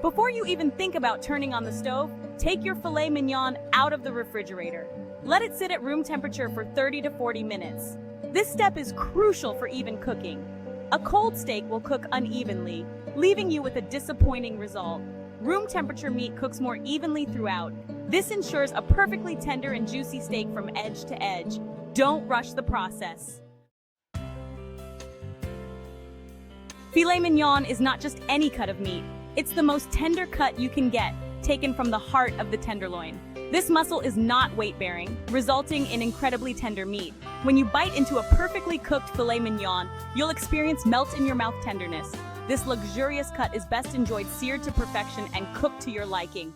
Before you even think about turning on the stove, take your filet mignon out of the refrigerator. Let it sit at room temperature for 30 to 40 minutes. This step is crucial for even cooking. A cold steak will cook unevenly, leaving you with a disappointing result. Room temperature meat cooks more evenly throughout. This ensures a perfectly tender and juicy steak from edge to edge. Don't rush the process. Filet mignon is not just any cut of meat. It's the most tender cut you can get, taken from the heart of the tenderloin. This muscle is not weight-bearing, resulting in incredibly tender meat. When you bite into a perfectly cooked filet mignon, you'll experience melt-in-your-mouth tenderness. This luxurious cut is best enjoyed seared to perfection and cooked to your liking.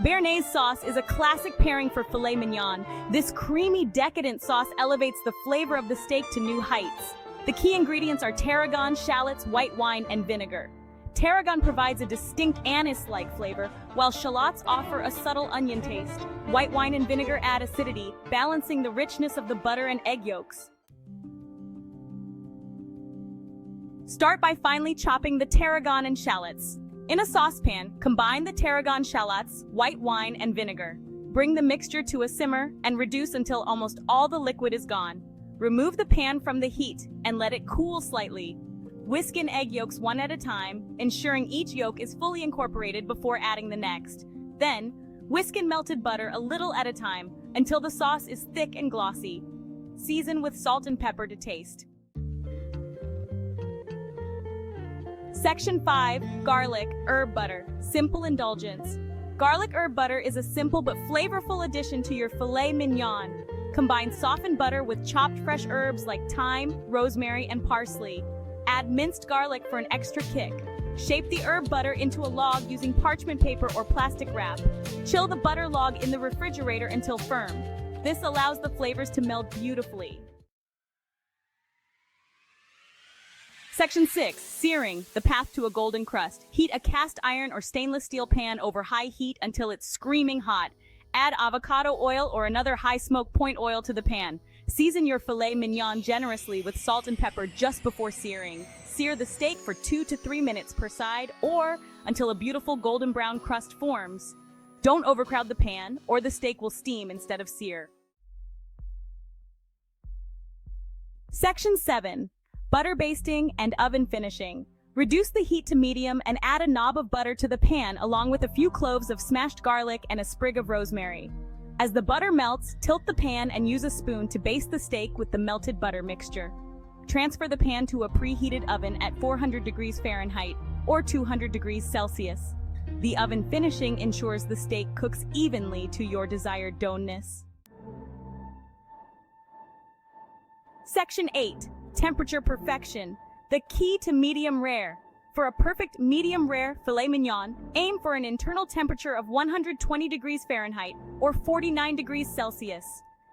Béarnaise sauce is a classic pairing for filet mignon. This creamy, decadent sauce elevates the flavor of the steak to new heights. The key ingredients are tarragon, shallots, white wine, and vinegar. Tarragon provides a distinct anise-like flavor, while shallots offer a subtle onion taste. White wine and vinegar add acidity, balancing the richness of the butter and egg yolks. Start by finely chopping the tarragon and shallots. In a saucepan, combine the tarragon, shallots, white wine, and vinegar. Bring the mixture to a simmer and reduce until almost all the liquid is gone. Remove the pan from the heat and let it cool slightly. Whisk in egg yolks one at a time, ensuring each yolk is fully incorporated before adding the next. Then, whisk in melted butter a little at a time until the sauce is thick and glossy. Season with salt and pepper to taste. Section 5. Garlic herb butter. Simple indulgence. Garlic herb butter is a simple but flavorful addition to your filet mignon. Combine softened butter with chopped fresh herbs like thyme, rosemary, and parsley. Add minced garlic for an extra kick. Shape the herb butter into a log using parchment paper or plastic wrap. Chill the butter log in the refrigerator until firm. This allows the flavors to meld beautifully. Section 6. Searing, the path to a golden crust. Heat a cast iron or stainless steel pan over high heat until it's screaming hot. Add avocado oil or another high smoke point oil to the pan. Season your filet mignon generously with salt and pepper just before searing. Sear the steak for 2 to 3 minutes per side or until a beautiful golden brown crust forms. Don't overcrowd the pan or the steak will steam instead of sear. Section 7. Butter basting and oven finishing. Reduce the heat to medium and add a knob of butter to the pan along with a few cloves of smashed garlic and a sprig of rosemary. As the butter melts, tilt the pan and use a spoon to baste the steak with the melted butter mixture. Transfer the pan to a preheated oven at 400 degrees Fahrenheit or 200 degrees Celsius. The oven finishing ensures the steak cooks evenly to your desired doneness. Section 8. Temperature perfection. The key to medium rare. For a perfect medium rare filet mignon, aim for an internal temperature of 120 degrees Fahrenheit or 49 degrees Celsius.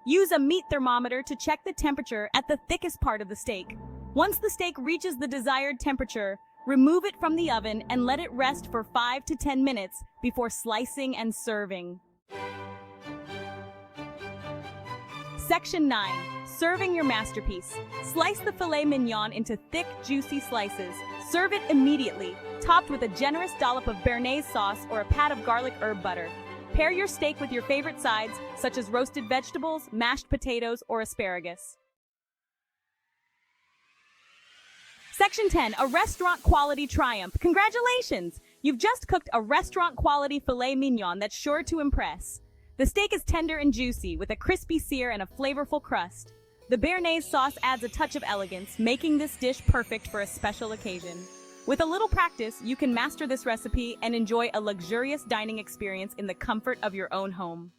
Use a meat thermometer to check the temperature at the thickest part of the steak. Once the steak reaches the desired temperature, remove it from the oven and let it rest for 5 to 10 minutes before slicing and serving. Section 9. Serving your masterpiece. Slice the filet mignon into thick, juicy slices. Serve it immediately, topped with a generous dollop of béarnaise sauce or a pat of garlic herb butter. Pair your steak with your favorite sides, such as roasted vegetables, mashed potatoes, or asparagus. Section 10. A restaurant quality triumph. Congratulations! You've just cooked a restaurant quality filet mignon that's sure to impress. The steak is tender and juicy, with a crispy sear and a flavorful crust. The béarnaise sauce adds a touch of elegance, making this dish perfect for a special occasion. With a little practice, you can master this recipe and enjoy a luxurious dining experience in the comfort of your own home.